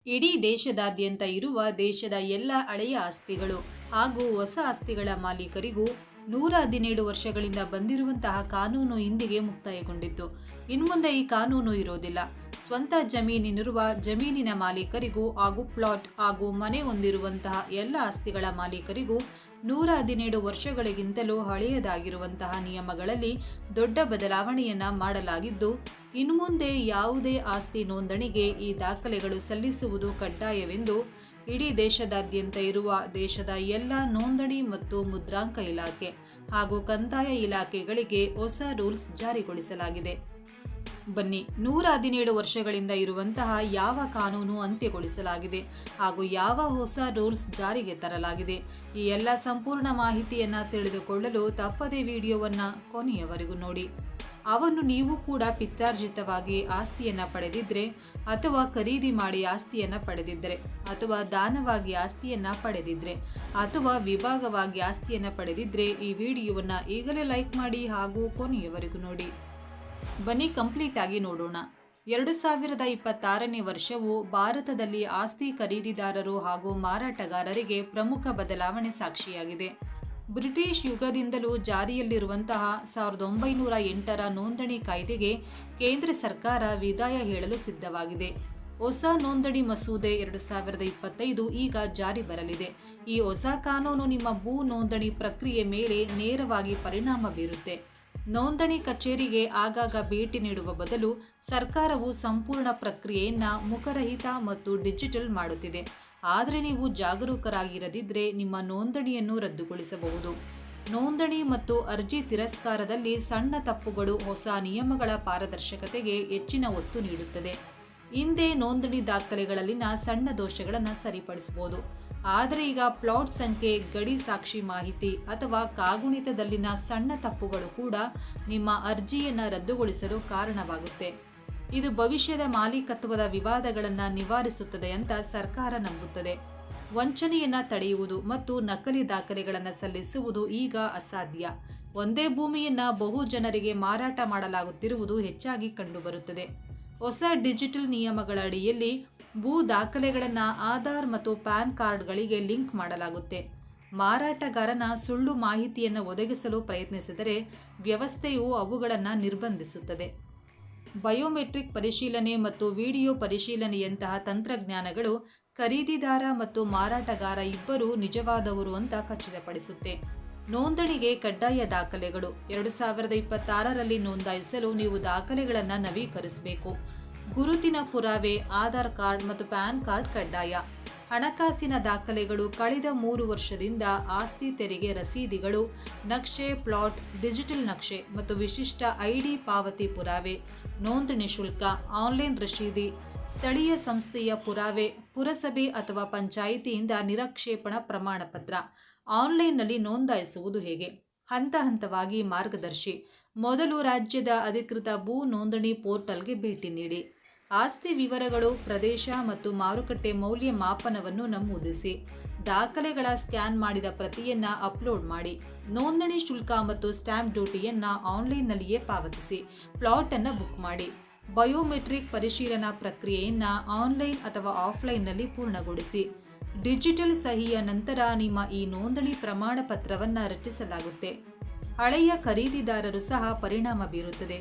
ಇಡೀ ದೇಶದಾದ್ಯಂತ ಇರುವ ದೇಶದ ಎಲ್ಲ ಹಳೆಯ ಆಸ್ತಿಗಳು ಹಾಗೂ ಹೊಸ ಆಸ್ತಿಗಳ ಮಾಲೀಕರಿಗೂ 117 ವರ್ಷಗಳಿಂದ ಬಂದಿರುವಂತಹ ಕಾನೂನು ಇಂದಿಗೆ ಮುಕ್ತಾಯಗೊಂಡಿತ್ತು. ಇನ್ಮುಂದೆ ಈ ಕಾನೂನು ಇರೋದಿಲ್ಲ. ಸ್ವಂತ ಜಮೀನಿನಿರುವ ಜಮೀನಿನ ಮಾಲೀಕರಿಗೂ ಹಾಗೂ ಪ್ಲಾಟ್ ಹಾಗೂ ಮನೆ ಹೊಂದಿರುವಂತಹ ಎಲ್ಲ ಆಸ್ತಿಗಳ ಮಾಲೀಕರಿಗೂ 117 ವರ್ಷಗಳಿಗಿಂತಲೂ ಹಳೆಯದಾಗಿರುವಂತಹ ನಿಯಮಗಳಲ್ಲಿ ದೊಡ್ಡ ಬದಲಾವಣೆಯನ್ನ ಮಾಡಲಾಗಿದ್ದು, ಇನ್ಮುಂದೆ ಯಾವುದೇ ಆಸ್ತಿ ನೋಂದಣಿಗೆ ಈ ದಾಖಲೆಗಳು ಸಲ್ಲಿಸುವುದು ಕಡ್ಡಾಯವೆಂದು ಇಡೀ ದೇಶದಾದ್ಯಂತ ಇರುವ ದೇಶದ ಎಲ್ಲ ನೋಂದಣಿ ಮತ್ತು ಮುದ್ರಾಂಕ ಇಲಾಖೆ ಹಾಗೂ ಕಂದಾಯ ಇಲಾಖೆಗಳಿಗೆ ಹೊಸ ರೂಲ್ಸ್ ಜಾರಿಗೊಳಿಸಲಾಗಿದೆ. ಬನ್ನಿ, 117 ವರ್ಷಗಳಿಂದ ಇರುವಂತಹ ಯಾವ ಕಾನೂನು ಅಂತ್ಯಗೊಳಿಸಲಾಗಿದೆ ಹಾಗೂ ಯಾವ ಹೊಸ ರೂಲ್ಸ್ ಜಾರಿಗೆ ತರಲಾಗಿದೆ, ಈ ಎಲ್ಲ ಸಂಪೂರ್ಣ ಮಾಹಿತಿಯನ್ನ ತಿಳಿದುಕೊಳ್ಳಲು ತಪ್ಪದೇ ವಿಡಿಯೋವನ್ನ ಕೊನೆಯವರೆಗೂ ನೋಡಿ. ಅವನ್ನು ನೀವು ಕೂಡ ಪಿತ್ರಾರ್ಜಿತವಾಗಿ ಆಸ್ತಿಯನ್ನ ಪಡೆದಿದ್ರೆ ಅಥವಾ ಖರೀದಿ ಮಾಡಿ ಆಸ್ತಿಯನ್ನ ಪಡೆದಿದ್ದರೆ ಅಥವಾ ದಾನವಾಗಿ ಆಸ್ತಿಯನ್ನ ಪಡೆದಿದ್ರೆ ಅಥವಾ ವಿಭಾಗವಾಗಿ ಆಸ್ತಿಯನ್ನ ಪಡೆದಿದ್ರೆ ಈ ವಿಡಿಯೋವನ್ನ ಈಗಲೇ ಲೈಕ್ ಮಾಡಿ ಹಾಗೂ ಕೊನೆಯವರೆಗೂ ನೋಡಿ. ಬನ್ನಿ ಕಂಪ್ಲೀಟ್ ಆಗಿ ನೋಡೋಣ. 2026ನೇ ವರ್ಷವು ಭಾರತದಲ್ಲಿ ಆಸ್ತಿ ಖರೀದಿದಾರರು ಹಾಗೂ ಮಾರಾಟಗಾರರಿಗೆ ಪ್ರಮುಖ ಬದಲಾವಣೆ ಸಾಕ್ಷಿಯಾಗಿದೆ. ಬ್ರಿಟಿಷ್ ಯುಗದಿಂದಲೂ ಜಾರಿಯಲ್ಲಿರುವಂತಹ 1908ರ ನೋಂದಣಿ ಕಾಯ್ದೆಗೆ ಕೇಂದ್ರ ಸರ್ಕಾರ ವಿದಾಯ ಹೇಳಲು ಸಿದ್ಧವಾಗಿದೆ. ಹೊಸ ನೋಂದಣಿ ಮಸೂದೆ 2025 ಈಗ ಜಾರಿ ಬರಲಿದೆ. ಈ ಹೊಸ ಕಾನೂನು ನಿಮ್ಮ ಭೂ ನೋಂದಣಿ ಪ್ರಕ್ರಿಯೆ ಮೇಲೆ ನೇರವಾಗಿ ಪರಿಣಾಮ ಬೀರುತ್ತೆ. ನೋಂದಣಿ ಕಚೇರಿಗೆ ಆಗಾಗ ಭೇಟಿ ನೀಡುವ ಬದಲು ಸರ್ಕಾರವು ಸಂಪೂರ್ಣ ಪ್ರಕ್ರಿಯೆಯನ್ನ ಮುಖರಹಿತ ಮತ್ತು ಡಿಜಿಟಲ್ ಮಾಡುತ್ತಿದೆ. ಆದರೆ ನೀವು ಜಾಗರೂಕರಾಗಿರದಿದ್ದರೆ ನಿಮ್ಮ ನೋಂದಣಿಯನ್ನು ರದ್ದುಗೊಳಿಸಬಹುದು. ನೋಂದಣಿ ಮತ್ತು ಅರ್ಜಿ ತಿರಸ್ಕಾರದಲ್ಲಿ ಸಣ್ಣ ತಪ್ಪುಗಳು ಹೊಸ ನಿಯಮಗಳ ಪಾರದರ್ಶಕತೆಗೆ ಹೆಚ್ಚಿನ ಒತ್ತು ನೀಡುತ್ತದೆ. ಹಿಂದೆ ನೋಂದಣಿ ದಾಖಲೆಗಳಲ್ಲಿನ ಸಣ್ಣ ದೋಷಗಳನ್ನು ಸರಿಪಡಿಸಬಹುದು. ಆದರೆ ಈಗ ಪ್ಲಾಟ್ ಸಂಖ್ಯೆ, ಗಡಿ ಸಾಕ್ಷಿ ಮಾಹಿತಿ ಅಥವಾ ಕಾಗುಣಿತದಲ್ಲಿನ ಸಣ್ಣ ತಪ್ಪುಗಳು ಕೂಡ ನಿಮ್ಮ ಅರ್ಜಿಯನ್ನು ರದ್ದುಗೊಳಿಸಲು ಕಾರಣವಾಗುತ್ತೆ. ಇದು ಭವಿಷ್ಯದ ಮಾಲೀಕತ್ವದ ವಿವಾದಗಳನ್ನು ನಿವಾರಿಸುತ್ತದೆ ಅಂತ ಸರ್ಕಾರ ನಂಬುತ್ತದೆ. ವಂಚನೆಯನ್ನು ತಡೆಯುವುದು ಮತ್ತು ನಕಲಿ ದಾಖಲೆಗಳನ್ನು ಸಲ್ಲಿಸುವುದು ಈಗ ಅಸಾಧ್ಯ. ಒಂದೇ ಭೂಮಿಯನ್ನು ಬಹು ಜನರಿಗೆ ಮಾರಾಟ ಮಾಡಲಾಗುತ್ತಿರುವುದು ಹೆಚ್ಚಾಗಿ ಕಂಡುಬರುತ್ತದೆ. ಹೊಸ ಡಿಜಿಟಲ್ ನಿಯಮಗಳ ಅಡಿಯಲ್ಲಿ ಭೂ ದಾಖಲೆಗಳನ್ನು ಆಧಾರ್ ಮತ್ತು ಪ್ಯಾನ್ ಕಾರ್ಡ್ಗಳಿಗೆ ಲಿಂಕ್ ಮಾಡಲಾಗುತ್ತೆ. ಮಾರಾಟಗಾರನ ಸುಳ್ಳು ಮಾಹಿತಿಯನ್ನು ಒದಗಿಸಲು ಪ್ರಯತ್ನಿಸಿದರೆ ವ್ಯವಸ್ಥೆಯು ಅವುಗಳನ್ನು ನಿರ್ಬಂಧಿಸುತ್ತದೆ. ಬಯೋಮೆಟ್ರಿಕ್ ಪರಿಶೀಲನೆ ಮತ್ತು ವಿಡಿಯೋ ಪರಿಶೀಲನೆಯಂತಹ ತಂತ್ರಜ್ಞಾನಗಳು ಖರೀದಿದಾರ ಮತ್ತು ಮಾರಾಟಗಾರ ಇಬ್ಬರೂ ನಿಜವಾದವರು ಅಂತ ಖಚಿತಪಡಿಸುತ್ತೆ. ನೋಂದಣಿಗೆ ಕಡ್ಡಾಯ ದಾಖಲೆಗಳು 2026ರಲ್ಲಿ ನೋಂದಾಯಿಸಲು ನೀವು ದಾಖಲೆಗಳನ್ನು ನವೀಕರಿಸಬೇಕು. ಗುರುತಿನ ಪುರಾವೆ, ಆಧಾರ್ ಕಾರ್ಡ್ ಮತ್ತು ಪ್ಯಾನ್ ಕಾರ್ಡ್ ಕಡ್ಡಾಯ. ಹಣಕಾಸಿನ ದಾಖಲೆಗಳು, ಕಳೆದ 3 ವರ್ಷದಿಂದ ಆಸ್ತಿ ತೆರಿಗೆ ರಸೀದಿಗಳು, ನಕ್ಷೆ, ಪ್ಲಾಟ್, ಡಿಜಿಟಲ್ ನಕ್ಷೆ ಮತ್ತು ವಿಶಿಷ್ಟ ಐಡಿ ಪಾವತಿ ಪುರಾವೆ, ನೋಂದಣಿ ಶುಲ್ಕ, ಆನ್ಲೈನ್ ರಶೀದಿ, ಸ್ಥಳೀಯ ಸಂಸ್ಥೆಯ ಪುರಾವೆ, ಪುರಸಭೆ ಅಥವಾ ಪಂಚಾಯಿತಿಯಿಂದ ನಿರಕ್ಷೇಪಣಾ ಪ್ರಮಾಣಪತ್ರ. ಆನ್ಲೈನ್ನಲ್ಲಿ ನೋಂದಾಯಿಸುವುದು ಹೇಗೆ? ಹಂತ ಹಂತವಾಗಿ ಮಾರ್ಗದರ್ಶಿ. ಮೊದಲು ರಾಜ್ಯದ ಅಧಿಕೃತ ಭೂ ನೋಂದಣಿ ಪೋರ್ಟಲ್ಗೆ ಭೇಟಿ ನೀಡಿ. ಆಸ್ತಿ ವಿವರಗಳು, ಪ್ರದೇಶ ಮತ್ತು ಮಾರುಕಟ್ಟೆ ಮೌಲ್ಯ ಮಾಪನವನ್ನು ನಮೂದಿಸಿ. ದಾಖಲೆಗಳ ಸ್ಕ್ಯಾನ್ ಮಾಡಿದ ಪ್ರತಿಯನ್ನ ಅಪ್ಲೋಡ್ ಮಾಡಿ. ನೋಂದಣಿ ಶುಲ್ಕ ಮತ್ತು ಸ್ಟ್ಯಾಂಪ್ ಡ್ಯೂಟಿಯನ್ನ ಆನ್ಲೈನ್ನಲ್ಲಿಯೇ ಪಾವತಿಸಿ. ಪ್ಲಾಟ್ ಅನ್ನು ಬುಕ್ ಮಾಡಿ. ಬಯೋಮೆಟ್ರಿಕ್ ಪರಿಶೀಲನಾ ಪ್ರಕ್ರಿಯೆಯನ್ನ ಆನ್ಲೈನ್ ಅಥವಾ ಆಫ್ಲೈನ್ನಲ್ಲಿ ಪೂರ್ಣಗೊಳಿಸಿ. ಡಿಜಿಟಲ್ ಸಹಿಯ ನಂತರ ನಿಮ್ಮ ಈ ನೋಂದಣಿ ಪ್ರಮಾಣ ಪತ್ರವನ್ನು ರಚಿಸಲಾಗುತ್ತೆ. ಹಳೆಯ ಖರೀದಿದಾರರು ಸಹ ಪರಿಣಾಮ ಬೀರುತ್ತದೆ.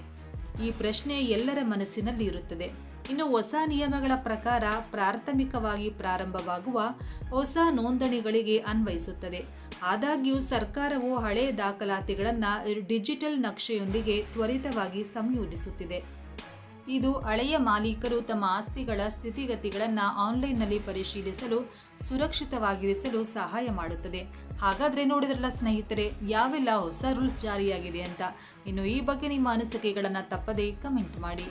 ಈ ಪ್ರಶ್ನೆ ಎಲ್ಲರ ಮನಸ್ಸಿನಲ್ಲಿ ಇರುತ್ತದೆ. ಇನ್ನು ಹೊಸ ನಿಯಮಗಳ ಪ್ರಕಾರ ಪ್ರಾಥಮಿಕವಾಗಿ ಪ್ರಾರಂಭವಾಗುವ ಹೊಸ ನೋಂದಣಿಗಳಿಗೆ ಅನ್ವಯಿಸುತ್ತದೆ. ಆದಾಗ್ಯೂ ಸರ್ಕಾರವು ಹಳೆಯ ದಾಖಲಾತಿಗಳನ್ನು ಡಿಜಿಟಲ್ ನಕ್ಷೆಯೊಂದಿಗೆ ತ್ವರಿತವಾಗಿ ಸಂಯೋಜಿಸುತ್ತಿದೆ. ಇದು ಹಳೆಯ ಮಾಲೀಕರು ತಮ್ಮ ಆಸ್ತಿಗಳ ಸ್ಥಿತಿಗತಿಗಳನ್ನು ಆನ್ಲೈನ್ನಲ್ಲಿ ಪರಿಶೀಲಿಸಲು ಸುರಕ್ಷಿತವಾಗಿರಿಸಲು ಸಹಾಯ ಮಾಡುತ್ತದೆ. ಹಾಗಾದರೆ ನೋಡಿದ್ರಲ್ಲ ಸ್ನೇಹಿತರೆ, ಯಾವೆಲ್ಲ ಹೊಸ ರೂಲ್ಸ್ ಜಾರಿಯಾಗಿದೆ ಅಂತ. ಇನ್ನು ಈ ಬಗ್ಗೆ ನಿಮ್ಮ ಅನಿಸಿಕೆಗಳನ್ನು ತಪ್ಪದೇ ಕಮೆಂಟ್ ಮಾಡಿ.